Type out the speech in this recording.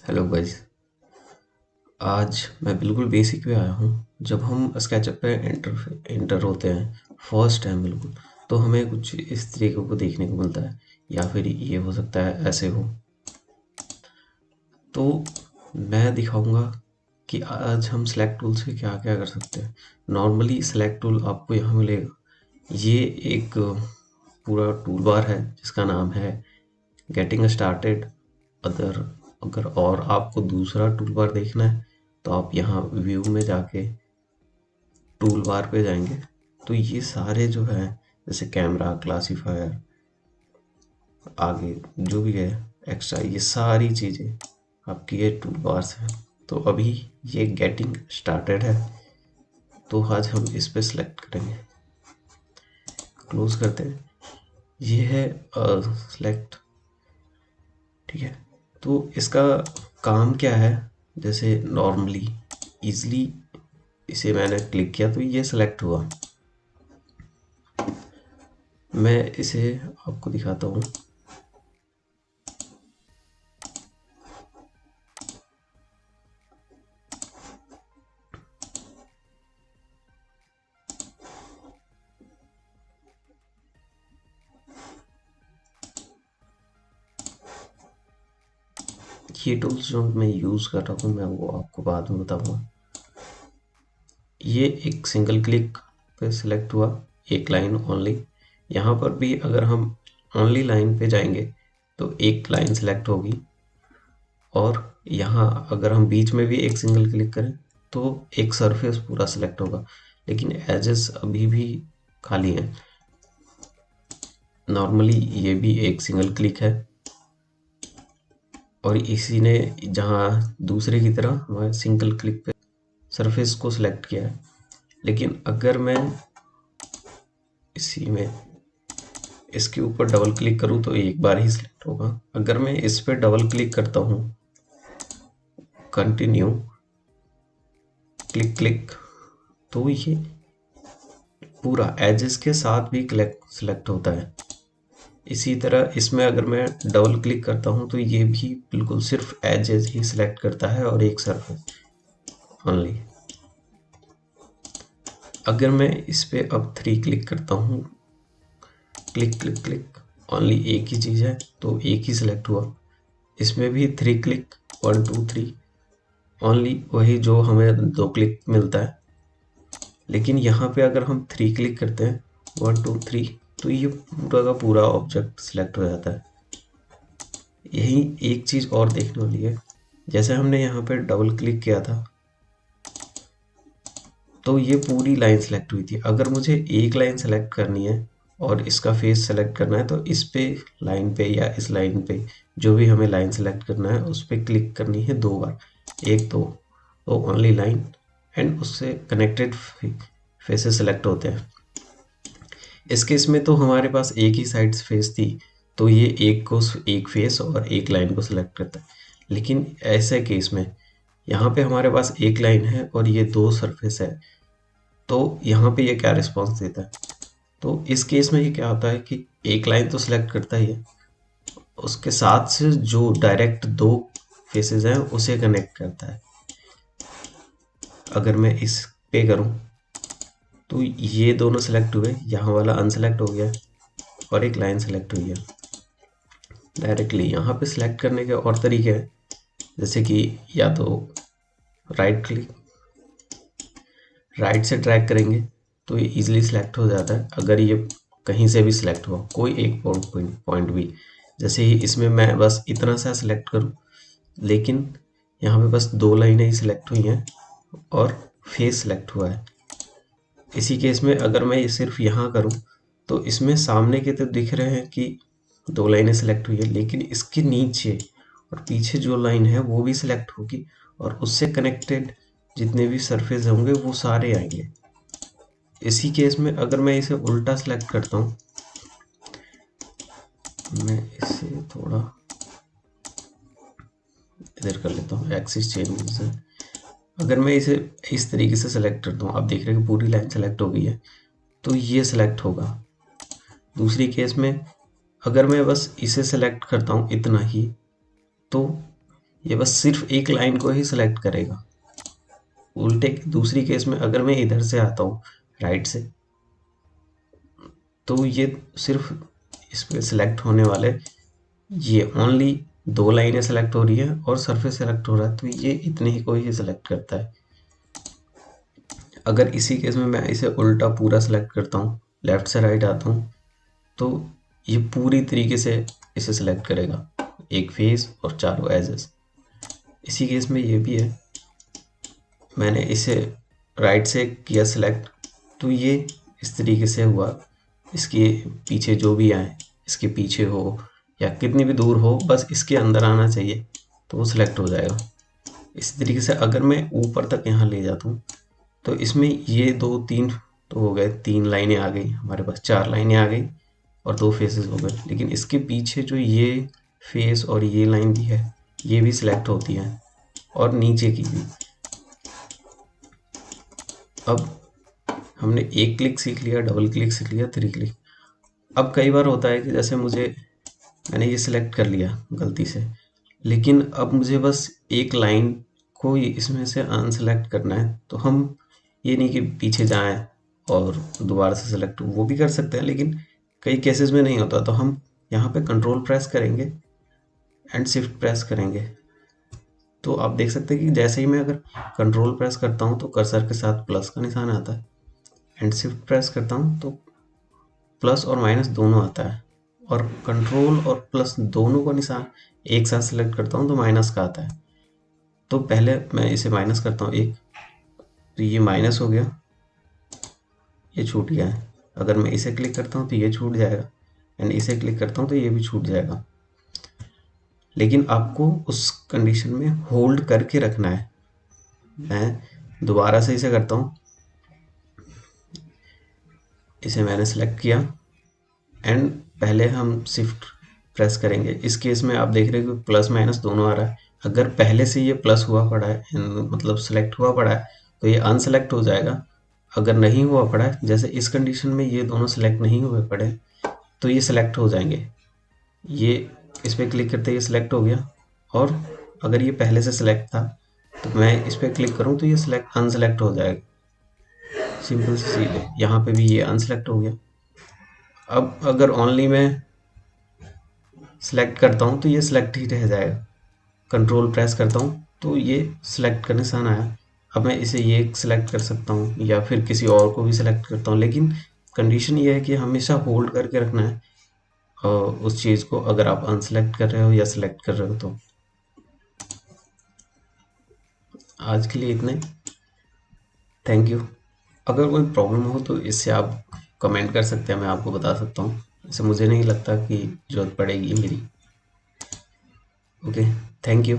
Hello guys. आज मैं बिल्कुल बेसिक पे आया हूँ। जब हम स्केचअप पे एंटर होते हैं फर्स्ट टाइम बिल्कुल, तो हमें कुछ इस तरीके को देखने को मिलता है, या फिर ये हो सकता है ऐसे हो। तो मैं दिखाऊंगा कि आज हम सेलेक्ट टूल से क्या क्या कर सकते हैं। नॉर्मली सेलेक्ट टूल आपको यहाँ मिलेगा। ये एक पूरा टूल बार है जिसका नाम है गेटिंग स्टार्टेड। अदर अगर और आपको दूसरा टूल बार देखना है तो आप यहाँ व्यू में जाके टूल बार पे जाएंगे, तो ये सारे जो है जैसे कैमरा, क्लासीफायर, आगे जो भी है एक्स्ट्रा, ये सारी चीज़ें आपकी ये टूल बार्स हैं। तो अभी ये गेटिंग स्टार्टेड है, तो आज हम इस पे सिलेक्ट करेंगे। क्लोज करते हैं। ये है सिलेक्ट। ठीक है, तो इसका काम क्या है? जैसे नॉर्मली इजली इसे मैंने क्लिक किया तो ये सिलेक्ट हुआ। मैं इसे आपको दिखाता हूँ। ये टूल्स जो मैं यूज़ कर रहा हूँ मैं वो आपको बाद में बताऊँगा। ये एक सिंगल क्लिक पे सिलेक्ट हुआ, एक लाइन ओनली। यहाँ पर भी अगर हम ओनली लाइन पे जाएंगे तो एक लाइन सिलेक्ट होगी, और यहाँ अगर हम बीच में भी एक सिंगल क्लिक करें तो एक सरफेस पूरा सिलेक्ट होगा, लेकिन एजेस अभी भी खाली हैं। नॉर्मली ये भी एक सिंगल क्लिक है, और इसी ने जहाँ दूसरे की तरह हमारे सिंगल क्लिक पे सरफेस को सिलेक्ट किया है। लेकिन अगर मैं इसी में इसके ऊपर डबल क्लिक करूँ तो एक बार ही सिलेक्ट होगा। अगर मैं इस पे डबल क्लिक करता हूँ, कंटिन्यू, क्लिक क्लिक, तो ये पूरा एजेस के साथ भी सिलेक्ट होता है। इसी तरह इसमें अगर मैं डबल क्लिक करता हूँ तो ये भी बिल्कुल सिर्फ एजेस ही सिलेक्ट करता है और एक सरफेस ओनली। अगर मैं इस पे अब 3 क्लिक करता हूँ, क्लिक क्लिक क्लिक, ओनली एक ही चीज़ है तो एक ही सिलेक्ट हुआ। इसमें भी 3 क्लिक, 1 2 3, ओनली वही जो हमें 2 क्लिक मिलता है। लेकिन यहाँ पे अगर हम 3 क्लिक करते हैं, 1 2 3, तो ये पूरा का पूरा ऑब्जेक्ट सिलेक्ट हो जाता है। यही एक चीज़ और देखने वाली है, जैसे हमने यहाँ पे डबल क्लिक किया था तो ये पूरी लाइन सेलेक्ट हुई थी। अगर मुझे एक लाइन सेलेक्ट करनी है और इसका फेस सेलेक्ट करना है तो इस पे लाइन पे या इस लाइन पे जो भी हमें लाइन सेलेक्ट करना है उस पर क्लिक करनी है 2 बार। एक तो ओनली लाइन एंड उससे कनेक्टेड फेसेस सेलेक्ट होते हैं। इस केस में तो हमारे पास एक ही साइड फेस थी, तो ये एक फेस और एक लाइन को सिलेक्ट करता है। लेकिन ऐसे केस में यहाँ पे हमारे पास एक लाइन है और ये 2 सरफेस है, तो यहाँ पे ये क्या रिस्पॉन्स देता है? तो इस केस में ये क्या होता है कि एक लाइन तो सिलेक्ट करता ही है, उसके साथ से जो डायरेक्ट 2 फेसेस हैं उसे कनेक्ट करता है। अगर मैं इस पे करूँ तो ये दोनों सेलेक्ट हुए, यहाँ वाला अनसेलेक्ट हो गया और एक लाइन सेलेक्ट हुई है। डायरेक्टली यहाँ पे सिलेक्ट करने के और तरीके हैं, जैसे कि या तो राइट क्लिक, राइट से ड्रैग करेंगे तो ये इजीली सिलेक्ट हो जाता है। अगर ये कहीं से भी सिलेक्ट हुआ, कोई एक पॉइंट भी, जैसे ही इसमें मैं बस इतना सा सिलेक्ट करूँ, लेकिन यहाँ पे बस 2 लाइनें ही सिलेक्ट हुई हैं और फेस सिलेक्ट हुआ है। इसी केस में अगर मैं ये सिर्फ यहाँ करूँ तो इसमें सामने के तो दिख रहे हैं कि 2 लाइनें सिलेक्ट हुई है, लेकिन इसके नीचे और पीछे जो लाइन है वो भी सिलेक्ट होगी, और उससे कनेक्टेड जितने भी सरफेस होंगे वो सारे आएंगे। इसी केस में अगर मैं इसे उल्टा सेलेक्ट करता हूँ, मैं इसे थोड़ा इधर कर लेता हूँ, एक्सिस चेंज से। अगर मैं इसे इस तरीके से सेलेक्ट करता हूँ, आप देख रहे हैं कि पूरी लाइन सेलेक्ट हो गई है, तो ये सेलेक्ट होगा। दूसरी केस में अगर मैं बस इसे सेलेक्ट करता हूँ इतना ही, तो ये बस सिर्फ एक लाइन को ही सिलेक्ट करेगा। उल्टे दूसरी केस में अगर मैं इधर से आता हूँ राइट से, तो ये सिर्फ इसमें सिलेक्ट होने वाले ये ओनली 2 लाइनें सेलेक्ट हो रही है और सरफेस सेलेक्ट हो रहा है, तो ये इतने ही को ही सिलेक्ट करता है। अगर इसी केस में मैं इसे उल्टा पूरा सेलेक्ट करता हूँ, लेफ्ट से राइट आता हूँ, तो ये पूरी तरीके से इसे सेलेक्ट करेगा, एक फेस और चारों एजेस। इसी केस में ये भी है, मैंने इसे राइट से किया सिलेक्ट, तो ये इस तरीके से हुआ। इसके पीछे जो भी आए, इसके पीछे हो या कितनी भी दूर हो, बस इसके अंदर आना चाहिए तो वो सिलेक्ट हो जाएगा। इसी तरीके से अगर मैं ऊपर तक यहाँ ले जाता हूँ, तो इसमें ये 2-3 तो हो गए, 3 लाइनें आ गई हमारे पास, 4 लाइनें आ गई और 2 फेसेस हो गए। लेकिन इसके पीछे जो ये फेस और ये लाइन भी है, ये भी सिलेक्ट होती है और नीचे की भी। अब हमने एक क्लिक सीख लिया, डबल क्लिक सीख लिया, 3 क्लिक। अब कई बार होता है कि जैसे मैंने ये सिलेक्ट कर लिया गलती से, लेकिन अब मुझे बस एक लाइन को इसमें से अनसेलेक्ट करना है, तो हम ये नहीं कि पीछे जाएं और दोबारा से सेलेक्ट, वो भी कर सकते हैं, लेकिन कई केसेस में नहीं होता, तो हम यहाँ पे कंट्रोल प्रेस करेंगे एंड शिफ्ट प्रेस करेंगे। तो आप देख सकते हैं कि जैसे ही मैं अगर कंट्रोल प्रेस करता हूँ तो कर्सर के साथ प्लस का निशान आता है, एंड शिफ्ट प्रेस करता हूँ तो प्लस और माइनस दोनों आता है, और कंट्रोल और प्लस दोनों का निशान एक साथ सेलेक्ट करता हूँ तो माइनस का आता है। तो पहले मैं इसे माइनस करता हूँ एक, तो ये माइनस हो गया, ये छूट गया है। अगर मैं इसे क्लिक करता हूँ तो ये छूट जाएगा, एंड इसे क्लिक करता हूँ तो ये भी छूट जाएगा। लेकिन आपको उस कंडीशन में होल्ड करके रखना है। मैं दोबारा से इसे करता हूँ, इसे मैंने सेलेक्ट किया एंड पहले हम शिफ्ट प्रेस करेंगे। इस केस में आप देख रहे हो कि प्लस माइनस दोनों आ रहा है। अगर पहले से ये प्लस हुआ पड़ा है, मतलब सेलेक्ट हुआ पड़ा है, तो ये अनसेलेक्ट हो जाएगा। अगर नहीं हुआ पड़ा है, जैसे इस कंडीशन में ये दोनों सेलेक्ट नहीं हुए पड़े, तो ये सेलेक्ट हो जाएंगे। ये इस पर क्लिक करते ये सिलेक्ट हो गया, और अगर ये पहले से सिलेक्ट था तो मैं इस पर क्लिक करूँ तो ये सिलेक्ट अनसेलेक्ट हो जाएगा। सिंपल सी चीज़ है। यहाँ पे भी ये अनसेलेक्ट हो गया। अब अगर ओनली मैं सिलेक्ट करता हूँ तो ये सिलेक्ट ही रह जाएगा। कंट्रोल प्रेस करता हूँ तो ये सिलेक्ट का निशान आया। अब मैं इसे ये सिलेक्ट कर सकता हूँ या फिर किसी और को भी सिलेक्ट करता हूँ, लेकिन कंडीशन ये है कि हमेशा होल्ड करके रखना है उस चीज़ को, अगर आप अनसेलेक्ट कर रहे हो या सिलेक्ट कर रहे हो तो। आज के लिए इतने, थैंक यू। अगर कोई प्रॉब्लम हो तो इससे आप कमेंट कर सकते हैं, मैं आपको बता सकता हूँ। इससे मुझे नहीं लगता कि ज़रूरत पड़ेगी मेरी। Okay, thank you.